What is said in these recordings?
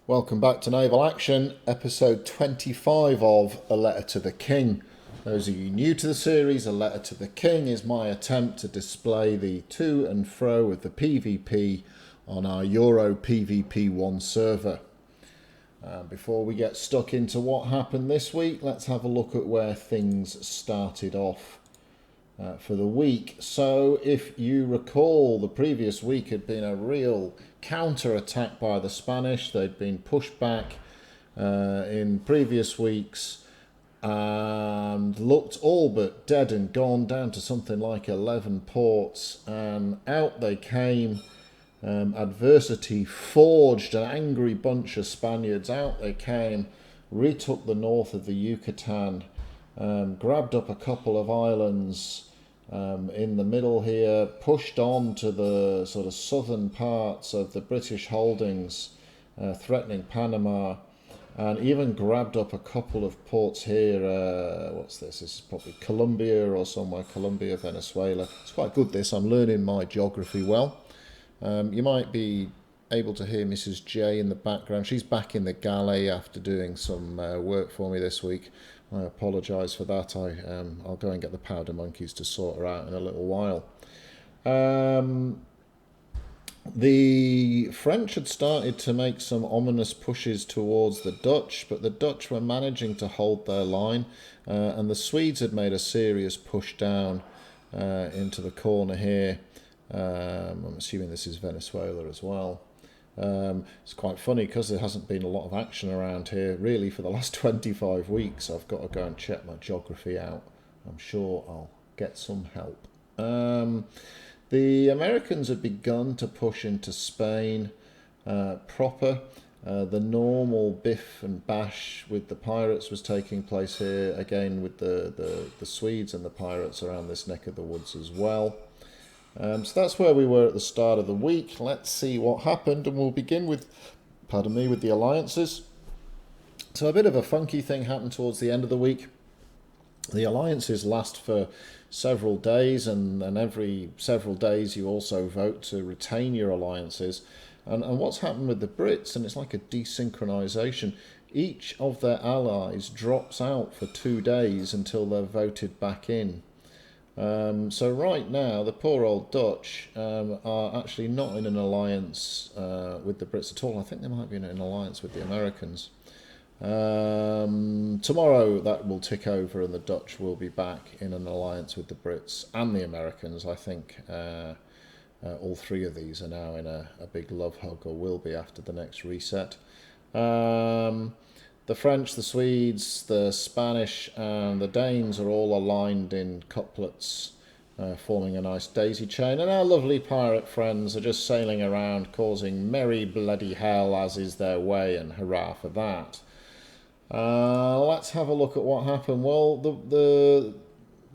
Welcome back to Naval Action, episode 25 of A Letter to the King. Those of you new to the series, A Letter to the King is my attempt to display the to and fro of the PvP on our Euro PvP 1 server. Before we get stuck into what happened this week, let's have a look at where things started off for the week. So if you recall, the previous week had been a real counter-attack by the Spanish. They'd been pushed back in previous weeks and looked all but dead and gone, down to something like 11 ports, and out they came. Adversity forged an angry bunch of Spaniards. Out they came, retook the north of the Yucatan, grabbed up a couple of islands in the middle here, pushed on to the sort of southern parts of the British holdings, threatening Panama, and even grabbed up a couple of ports here. What's this? This is probably Colombia or somewhere. Colombia, Venezuela. It's quite good, this. I'm learning my geography well. You might be able to hear Mrs. J in the background. She's back in the galley after doing some work for me this week. I apologise for that. I'll go and get the powder monkeys to sort her out in a little while. The French had started to make some ominous pushes towards the Dutch, but the Dutch were managing to hold their line, and the Swedes had made a serious push down into the corner here. I'm assuming this is Venezuela as well. It's quite funny because there hasn't been a lot of action around here really for the last 25 weeks. I've got to go and check my geography out. I'm sure I'll get some help. The Americans had begun to push into Spain proper. The normal biff and bash with the pirates was taking place here, again with the Swedes and the pirates around this neck of the woods as well. So that's where we were at the start of the week. Let's see what happened, and we'll begin with the alliances. So a bit of a funky thing happened towards the end of the week. The alliances last for several days, and every several days you also vote to retain your alliances. And what's happened with the Brits, and it's like a desynchronization, each of their allies drops out for 2 days until they're voted back in. So right now, the poor old Dutch are actually not in an alliance with the Brits at all. I think they might be in an alliance with the Americans. Tomorrow that will tick over and the Dutch will be back in an alliance with the Brits and the Americans. I think all three of these are now in a big love hug, or will be after the next reset. The French, the Swedes, the Spanish and the Danes are all aligned in couplets, forming a nice daisy chain. And our lovely pirate friends are just sailing around causing merry bloody hell, as is their way, and hurrah for that. Let's have a look at what happened. Well, the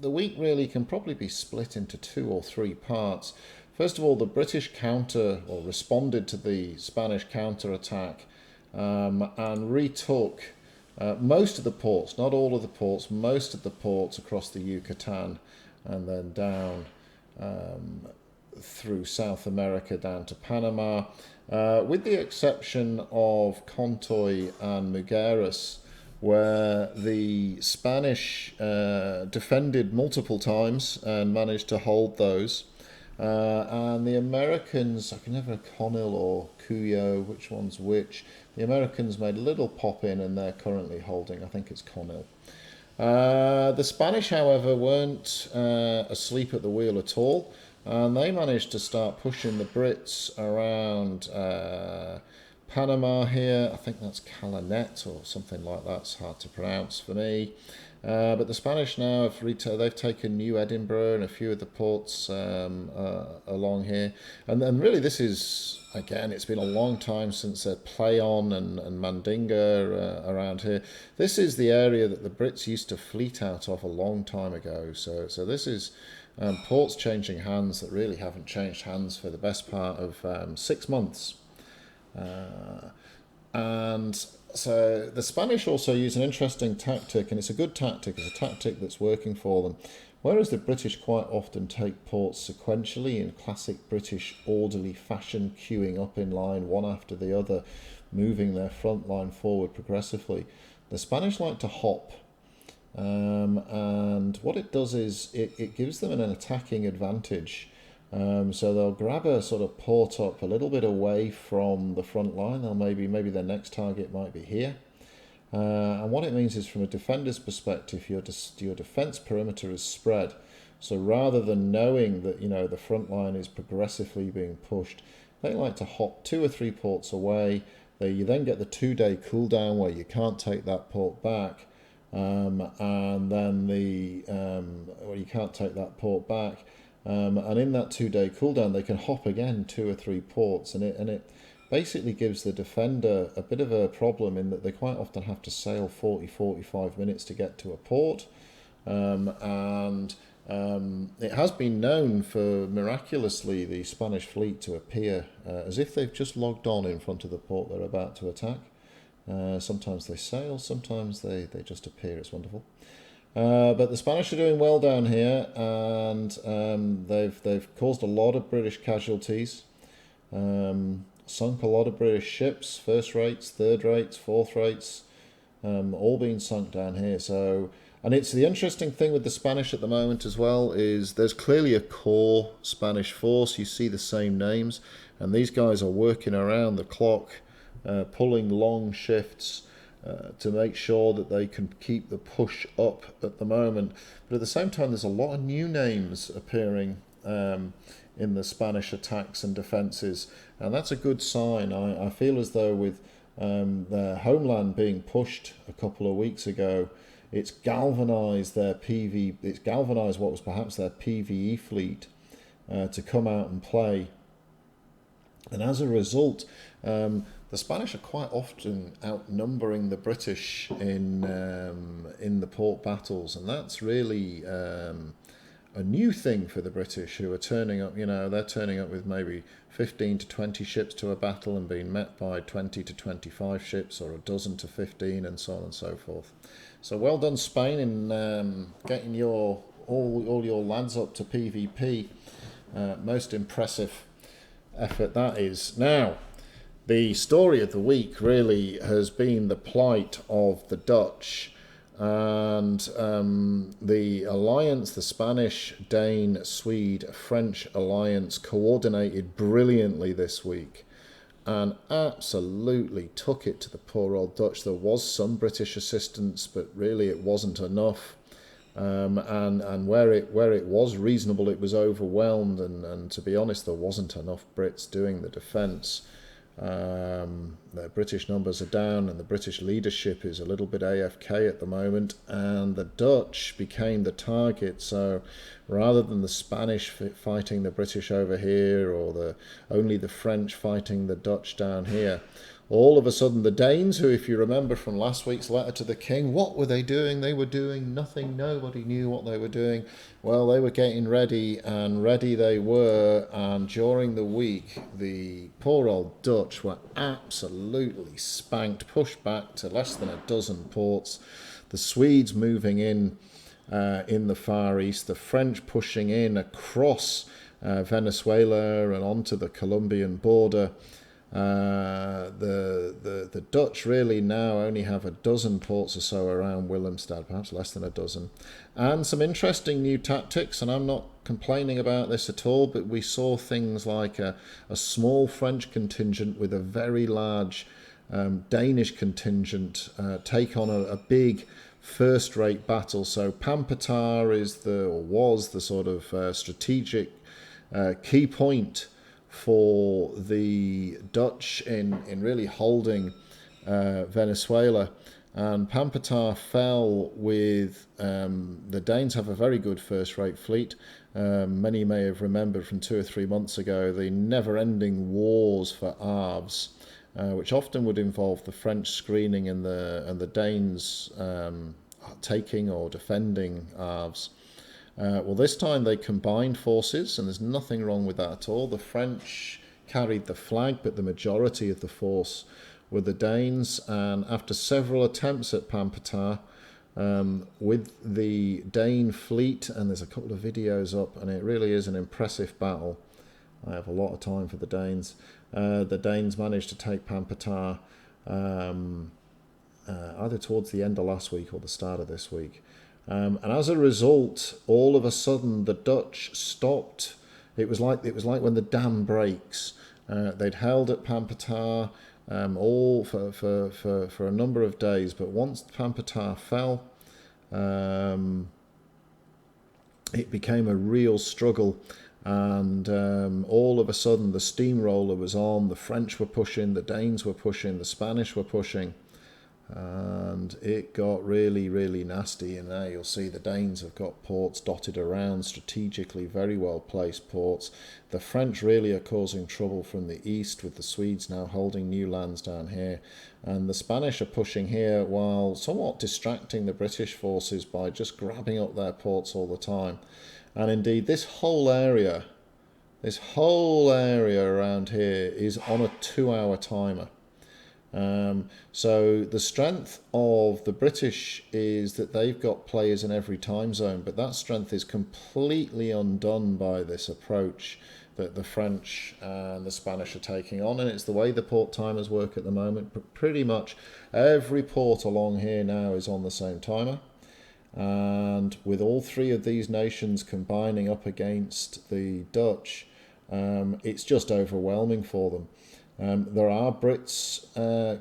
week really can probably be split into 2 or 3 parts. First of all, the British responded to the Spanish counterattack. And retook most of the ports, not all of the ports, most of the ports across the Yucatan, and then down through South America down to Panama, with the exception of Contoy and Mujeres, where the Spanish defended multiple times and managed to hold those. And the Americans, I can never Conil or Cuyo, which one's which. The Americans made a little pop in, and they're currently holding, I think it's Conil. The Spanish, however, weren't asleep at the wheel at all, and they managed to start pushing the Brits around Panama here. I think that's Calanet or something like that. It's hard to pronounce for me. But the Spanish now they've taken New Edinburgh and a few of the ports along here. And then really this is, again, it's been a long time since Playon and Mandinga around here. This is the area that the Brits used to fleet out of a long time ago. So this is ports changing hands that really haven't changed hands for the best part of 6 months. And so the Spanish also use an interesting tactic, and it's a good tactic. It's a tactic that's working for them. Whereas the British quite often take ports sequentially in classic British orderly fashion, queuing up in line one after the other, moving their front line forward progressively, the Spanish like to hop. And what it does is it gives them an attacking advantage. So they'll grab a sort of port up a little bit away from the front line. They'll maybe their next target might be here. And what it means is, from a defender's perspective, your defense perimeter is spread. So rather than knowing that the front line is progressively being pushed, they like to hop 2 or 3 ports away. You then get the 2-day cooldown where you can't take that port back. And then you can't take that port back, and in that 2-day cooldown they can hop again 2 or 3 ports, and it basically gives the defender a bit of a problem in that they quite often have to sail 40-45 minutes to get to a port, and it has been known for miraculously the Spanish fleet to appear as if they've just logged on in front of the port they're about to attack. Sometimes they sail, sometimes they just appear. It's wonderful. But the Spanish are doing well down here, and they've caused a lot of British casualties, sunk a lot of British ships, first rates, third rates, fourth rates, all being sunk down here. So, and it's the interesting thing with the Spanish at the moment as well is there's clearly a core Spanish force. You see the same names, and these guys are working around the clock. Pulling long shifts to make sure that they can keep the push up at the moment. But at the same time, there's a lot of new names appearing in the Spanish attacks and defences, and that's a good sign. I feel as though with their homeland being pushed a couple of weeks ago, it's galvanised it's galvanised what was perhaps their PvE fleet to come out and play. And as a result, the Spanish are quite often outnumbering the British in the port battles, and that's really a new thing for the British, who are turning up. They're turning up with maybe 15 to 20 ships to a battle and being met by 20 to 25 ships, or a dozen to 15, and so on and so forth. So well done, Spain, in getting all your lads up to PvP. Most impressive effort that is. Now, the story of the week really has been the plight of the Dutch, and the alliance, the Spanish, Dane, Swede, French alliance, coordinated brilliantly this week and absolutely took it to the poor old Dutch. There was some British assistance, but really it wasn't enough. And where it was reasonable, it was overwhelmed, and to be honest, there wasn't enough Brits doing the defence. The British numbers are down, and the British leadership is a little bit AFK at the moment, and the Dutch became the target. So rather than the Spanish fighting the British over here, or only the French fighting the Dutch down here, all of a sudden the Danes, who, if you remember from last week's letter to the king, what were they doing? They were doing nothing. Nobody knew what they were doing. Well, they were getting ready, and ready they were. And during the week, the poor old Dutch were absolutely spanked, pushed back to less than a dozen ports. The Swedes moving in the Far East, the French pushing in across Venezuela and onto the Colombian border. The Dutch really now only have a dozen ports or so around Willemstad, perhaps less than a dozen, and some interesting new tactics, and I'm not complaining about this at all, but we saw things like a small French contingent with a very large Danish contingent take on a big first-rate battle. So Pampeltaar was the sort of strategic key point for the Dutch in really holding Venezuela, and Pampeltaar fell with the Danes have a very good first-rate fleet. Many may have remembered from 2 or 3 months ago the never-ending wars for Arves, which often would involve the French screening and the Danes taking or defending Arves. Well, this time they combined forces, and there's nothing wrong with that at all. The French carried the flag, but the majority of the force were the Danes, and after several attempts at Pampeltaar, with the Dane fleet, and there's a couple of videos up, and it really is an impressive battle. I have a lot of time for the Danes. The Danes managed to take Pampatar either towards the end of last week or the start of this week. And as a result, all of a sudden the Dutch stopped. It was like when the dam breaks. They'd held at Pampatar all for a number of days, but once Pampatar fell, it became a real struggle. And all of a sudden the steamroller was on. The French were pushing, the Danes were pushing, the Spanish were pushing. And it got really, really nasty. And there you'll see the Danes have got ports dotted around, strategically very well placed ports. The French really are causing trouble from the east, with the Swedes now holding new lands down here. And the Spanish are pushing here while somewhat distracting the British forces by just grabbing up their ports all the time. And indeed, this whole area around here is on a 2-hour timer. So the strength of the British is that they've got players in every time zone, but that strength is completely undone by this approach that the French and the Spanish are taking on, and it's the way the port timers work at the moment. But pretty much every port along here now is on the same timer, and with all three of these nations combining up against the Dutch, it's just overwhelming for them. There are Brits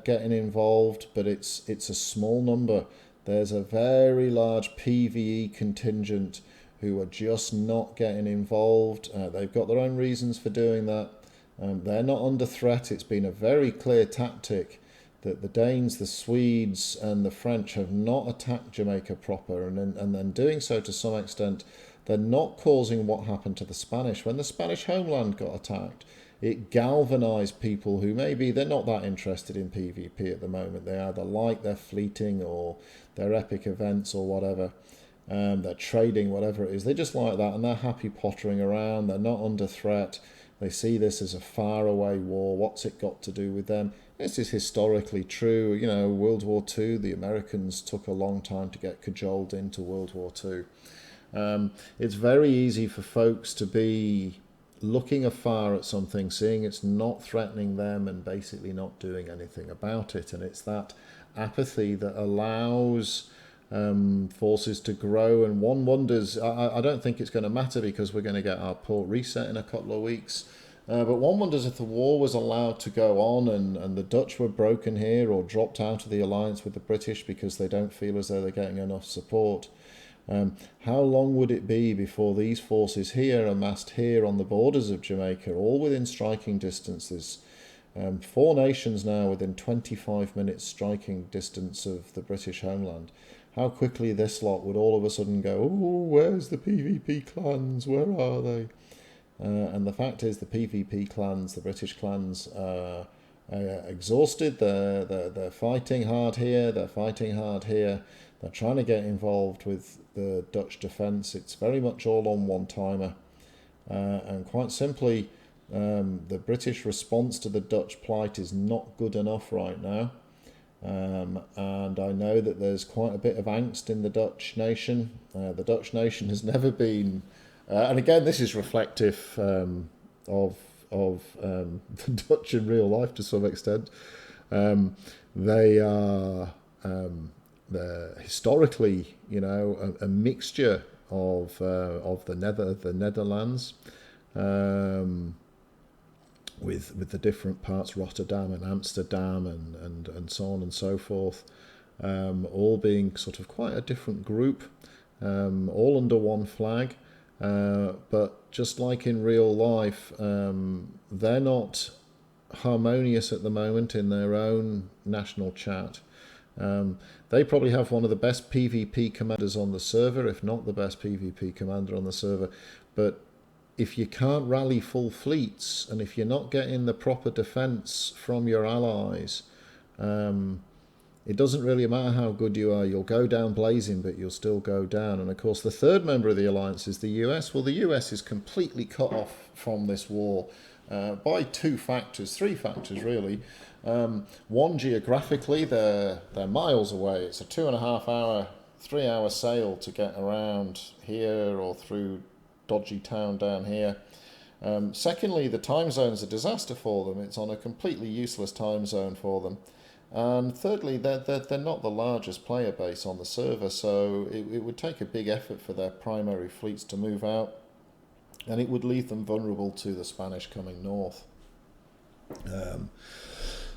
getting involved, but it's a small number. There's a very large PVE contingent who are just not getting involved. They've got their own reasons for doing that. They're not under threat. It's been a very clear tactic that the Danes, the Swedes and the French have not attacked Jamaica proper, and then doing so to some extent, they're not causing what happened to the Spanish. When the Spanish homeland got attacked, it galvanized people who maybe they're not that interested in PvP at the moment. They either like their fleeting or their epic events or whatever. They're trading, whatever it is. They just like that, and they're happy pottering around. They're not under threat. They see this as a faraway war. What's it got to do with them? This is historically true. You know, World War II, the Americans took a long time to get cajoled into World War II. It's very easy for folks to be looking afar at something, seeing it's not threatening them and basically not doing anything about it. And it's that apathy that allows forces to grow. And one wonders, I don't think it's going to matter because we're going to get our port reset in a couple of weeks. But one wonders if the war was allowed to go on and the Dutch were broken here or dropped out of the alliance with the British because they don't feel as though they're getting enough support. How long would it be before these forces here amassed here on the borders of Jamaica, all within striking distance? There's 4 nations now within 25 minutes striking distance of the British homeland. How quickly this lot would all of a sudden go, oh, where's the PvP clans? Where are they? And the fact is the PvP clans, the British clans, are exhausted. They're fighting hard here. They're fighting hard here. They're trying to get involved with the Dutch defence. It's very much all on one timer. And quite simply, the British response to the Dutch plight is not good enough right now. And I know that there's quite a bit of angst in the Dutch nation. The Dutch nation has never been, and again, this is reflective of the Dutch in real life to some extent. They are they're historically, you know, a mixture of the Netherlands. With the different parts, Rotterdam and Amsterdam and so on and so forth, all being sort of quite a different group, all under one flag. But just like in real life, they're not harmonious at the moment in their own national chat. They probably have one of the best PvP commanders on the server, if not the best PvP commander on the server. But if you can't rally full fleets, and if you're not getting the proper defence from your allies, it doesn't really matter how good you are. You'll go down blazing, but you'll still go down. And of course, the third member of the alliance is the US. Well, the US is completely cut off from this war by 3 factors really. One, geographically, they're miles away. It's a 2.5 hour, 3-hour sail to get around here or through dodgy town down here. Secondly, the time zone's a disaster for them. It's on a completely useless time zone for them. And thirdly, they're not the largest player base on the server, so it would take a big effort for their primary fleets to move out, and it would leave them vulnerable to the Spanish coming north.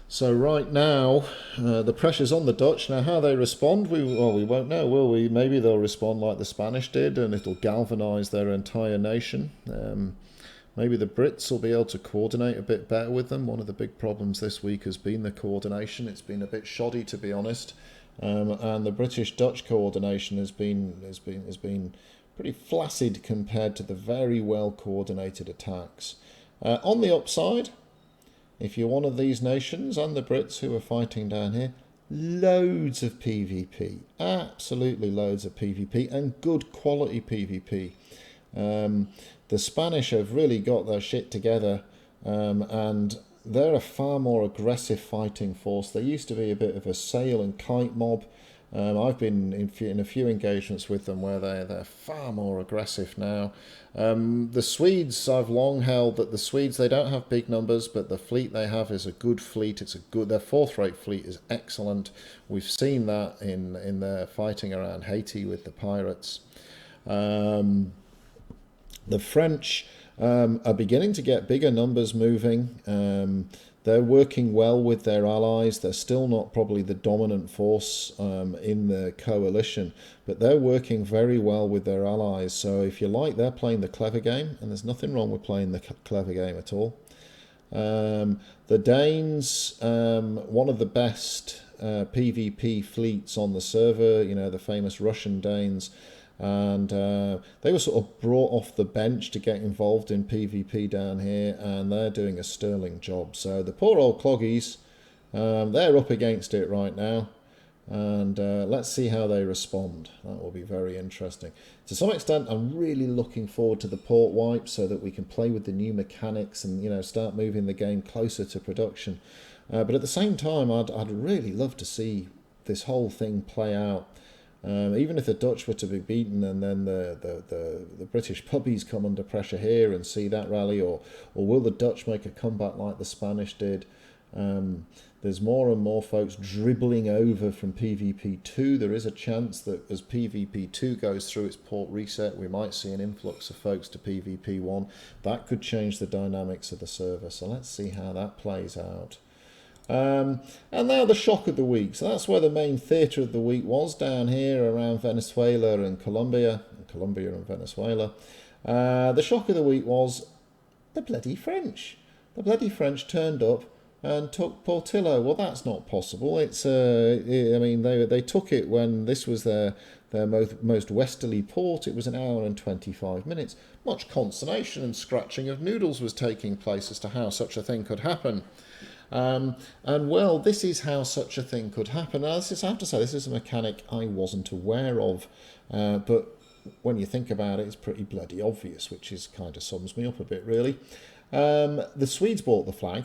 So right now, the pressure's on the Dutch. Now, how they respond, we won't know, will we? Maybe they'll respond like the Spanish did, and it'll galvanise their entire nation. Maybe the Brits will be able to coordinate a bit better with them. One of the big problems this week has been the coordination. It's been a bit shoddy, to be honest, and the British-Dutch coordination has been pretty flaccid compared to the very well coordinated attacks. On the upside, if you're one of these nations and the Brits who are fighting down here, loads of PvP, absolutely loads of PvP, and good quality PvP. The Spanish have really got their shit together, and they're a far more aggressive fighting force. They used to be a bit of a sail and kite mob. I've been in a few engagements with them where they're far more aggressive now. The Swedes, I've long held that the Swedes, they don't have big numbers, but the fleet they have is a good fleet. Their fourth-rate fleet is excellent. We've seen that in their fighting around Haiti with the pirates. The French are beginning to get bigger numbers moving. They're working well with their allies. They're still not probably the dominant force in the coalition, but they're working very well with their allies. So if you like, they're playing the clever game, and there's nothing wrong with playing the clever game at all. The Danes, one of the best PvP fleets on the server, the famous Russian Danes, and they were sort of brought off the bench to get involved in PvP down here, and they're doing a sterling job. So the poor old cloggies, they're up against it right now, and let's see how they respond. That will be very interesting. To some extent, I'm really looking forward to the port wipe so that we can play with the new mechanics and start moving the game closer to production. But at the same time, I'd really love to see this whole thing play out. Even if the Dutch were to be beaten and then the British puppies come under pressure here and see that rally, or will the Dutch make a comeback like the Spanish did? There's more and more folks dribbling over from PvP2. There is a chance that as PvP2 goes through its port reset, we might see an influx of folks to PvP1. That could change the dynamics of the server. So let's see how that plays out. And now the shock of the week. So that's where the main theatre of the week was, down here around Venezuela and Colombia and Venezuela. The shock of the week was the bloody French. The bloody French turned up and took Portillo. Well, that's not possible. They took it when this was their most westerly port. It was 1 hour and 25 minutes. Much consternation and scratching of noodles was taking place as to how such a thing could happen. This is how such a thing could happen. Now, I have to say, this is a mechanic I wasn't aware of, but when you think about it, it's pretty bloody obvious, which is kind of sums me up a bit, really. The Swedes bought the flag.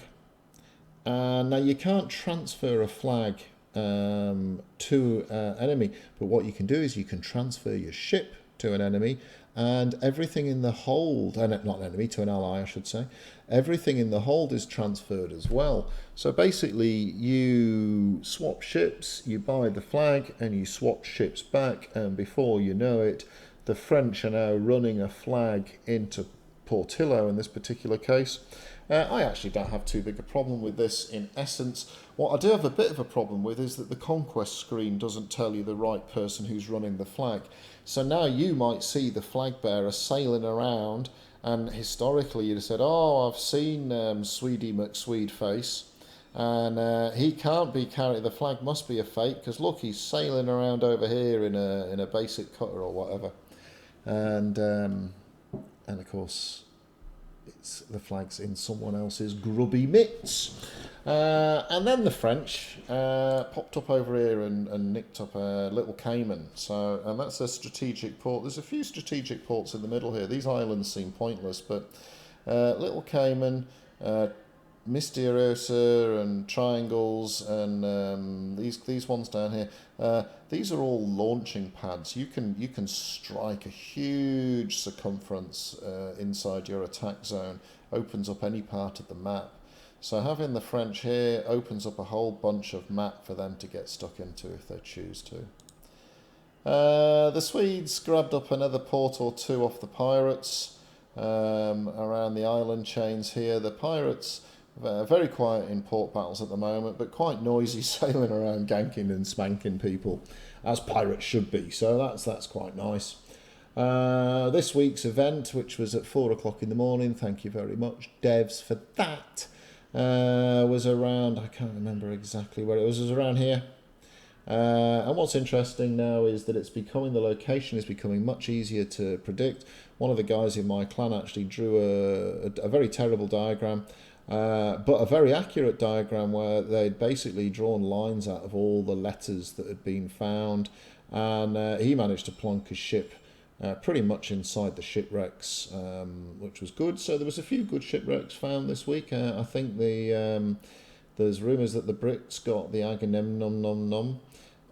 Now, you can't transfer a flag to an enemy, but what you can do is you can transfer your ship to an enemy, and everything in the hold, not an enemy, to an ally, I should say, everything in the hold is transferred as well. So basically, you swap ships, you buy the flag, and you swap ships back, and before you know it, the French are now running a flag into Portillo in this particular case. I actually don't have too big a problem with this in essence. What I do have a bit of a problem with is that the conquest screen doesn't tell you the right person who's running the flag. So now you might see the flag bearer sailing around, and historically you'd have said, oh, I've seen Swede McSwede face, and he can't be carrying, the flag must be a fake, because look, he's sailing around over here in a basic cutter or whatever. And of course, the flag's in someone else's grubby mitts. And then the French popped up over here and nicked up a Little Cayman. And that's a strategic port. There's a few strategic ports in the middle here. These islands seem pointless, but Little Cayman, Mysteriosa and triangles and these ones down here. These are all launching pads. You can strike a huge circumference inside your attack zone. Opens up any part of the map. So having the French here opens up a whole bunch of map for them to get stuck into if they choose to. The Swedes grabbed up another port or two off the pirates around the island chains here. The pirates are very quiet in port battles at the moment, but quite noisy, sailing around ganking and spanking people, as pirates should be. So that's quite nice. This week's event, which was at 4 o'clock in the morning, thank you very much, devs, for that, was around, I can't remember exactly where it was around here. And what's interesting now is that the location is becoming much easier to predict. One of the guys in my clan actually drew a very terrible diagram, but a very accurate diagram where they'd basically drawn lines out of all the letters that had been found, and he managed to plonk his ship pretty much inside the shipwrecks, which was good. So there was a few good shipwrecks found this week. I think there's rumours that the Brits got the Agamemnon.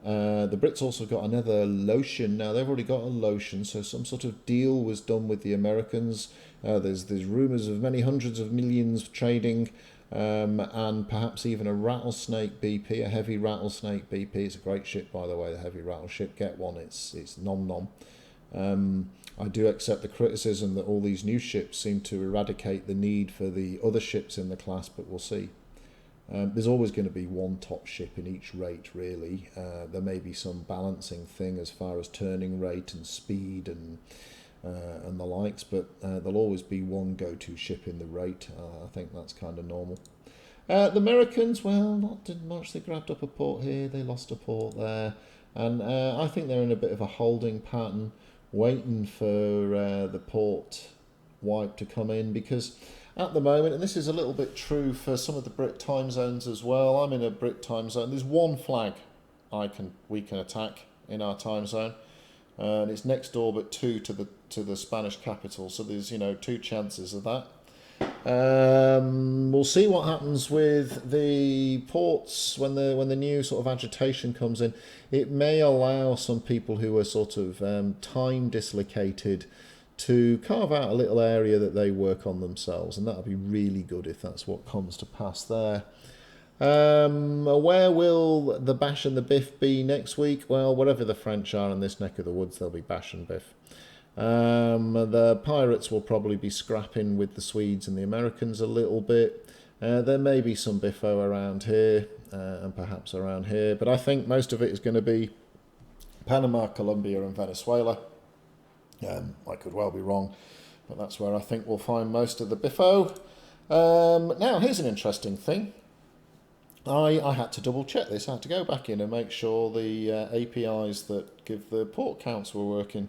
The Brits also got another lotion. Now they've already got a lotion, so some sort of deal was done with the Americans. There's rumours of many hundreds of millions trading, and perhaps even a rattlesnake BP, a heavy rattlesnake BP. It's a great ship, by the way, the heavy rattleship. Get one. It's nom. I do accept the criticism that all these new ships seem to eradicate the need for the other ships in the class, but we'll see. There's always going to be one top ship in each rate, really. There may be some balancing thing as far as turning rate and speed and the likes, but there'll always be one go-to ship in the rate. I think that's kind of normal. The Americans, well, not did much. They grabbed up a port here, they lost a port there, and I think they're in a bit of a holding pattern, waiting for the port wipe to come in, because at the moment, and this is a little bit true for some of the Brit time zones as well. I'm in a Brit time zone. There's one flag we can attack in our time zone, and it's next door but two to the Spanish capital. So there's two chances of that. We'll see what happens with the ports when the new sort of agitation comes in. It may allow some people who are sort of time dislocated to carve out a little area that they work on themselves, and that'll be really good if that's what comes to pass there. Where will the bash and the biff be next week? Well, wherever the French are in this neck of the woods, there'll be bash and biff. The pirates will probably be scrapping with the Swedes and the Americans a little bit. There may be some biffo around here and perhaps around here, but I think most of it is going to be Panama, Colombia and Venezuela. I could well be wrong, but that's where I think we'll find most of the biffo. Now, here's an interesting thing. I had to double check this. I had to go back in and make sure the APIs that give the port counts were working.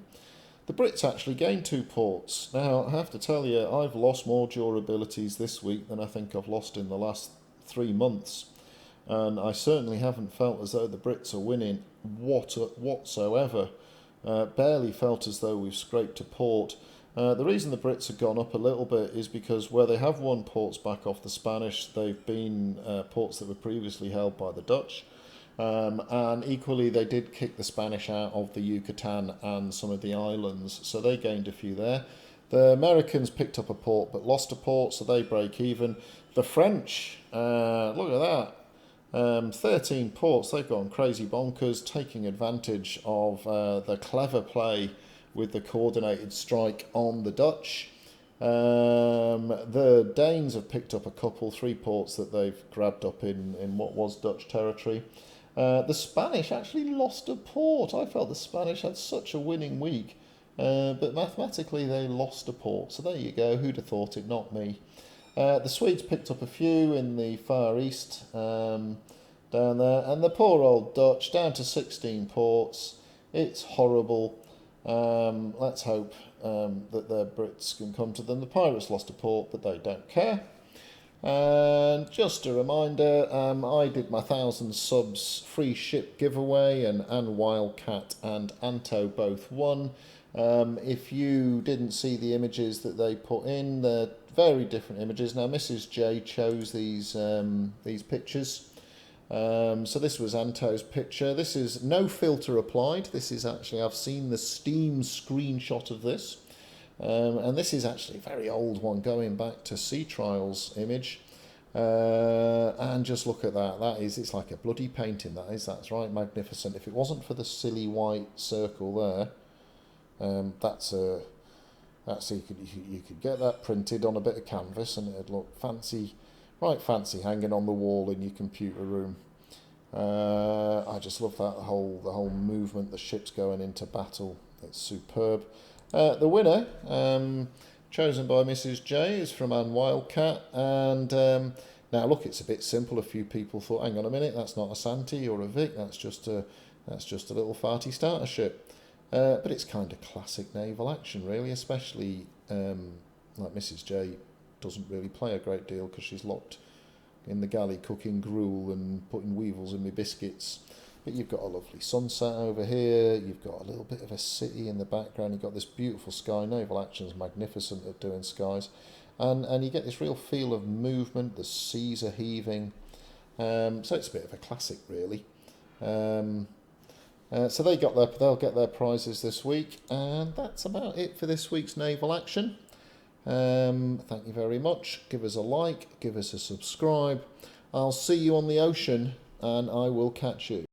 The Brits actually gained 2 ports. Now, I have to tell you, I've lost more durabilities this week than I think I've lost in the last 3 months. And I certainly haven't felt as though the Brits are winning whatsoever. Barely felt as though we've scraped a port. The reason the Brits have gone up a little bit is because where they have won ports back off the Spanish, they've been ports that were previously held by the Dutch. And equally, they did kick the Spanish out of the Yucatan and some of the islands, so they gained a few there. The Americans picked up a port but lost a port, so they break even. The French, look at that. 13 ports, they've gone crazy bonkers, taking advantage of the clever play with the coordinated strike on the Dutch. The Danes have picked up a couple, 3 ports that they've grabbed up in what was Dutch territory. The Spanish actually lost a port. I felt the Spanish had such a winning week, but mathematically they lost a port. So there you go, who'd have thought it, not me. The Swedes picked up a few in the Far East down there, and the poor old Dutch down to 16 ports. It's horrible. Let's hope that their Brits can come to them. The pirates lost a port, but they don't care. And just a reminder, I did my 1,000 subs free ship giveaway, and Wildcat and Anto both won. If you didn't see the images that they put in, they're very different images. Now, Mrs. J chose these pictures. So this was Anto's picture. This is no filter applied. This is actually, I've seen the Steam screenshot of this. And this is actually a very old one, going back to Sea Trials image. And just look at that. It's like a bloody painting, that's right, magnificent. If it wasn't for the silly white circle there, you could get that printed on a bit of canvas and it'd look fancy, right fancy, hanging on the wall in your computer room. I just love that, the whole movement, the ship's going into battle. It's superb. The winner, chosen by Mrs. J, is from Anne Wildcat, and now look, it's a bit simple. A few people thought, hang on a minute, that's not a Santee or a Vic, that's just a little farty starter ship. But it's kind of classic naval action, really, especially like Mrs. J doesn't really play a great deal because she's locked in the galley cooking gruel and putting weevils in my biscuits. But you've got a lovely sunset over here, you've got a little bit of a city in the background, you've got this beautiful sky. Naval action's magnificent at doing skies. And you get this real feel of movement, the seas are heaving. So it's a bit of a classic, really. So they'll get their prizes this week, and that's about it for this week's naval action. Thank you very much. Give us a like, give us a subscribe. I'll see you on the ocean, and I will catch you.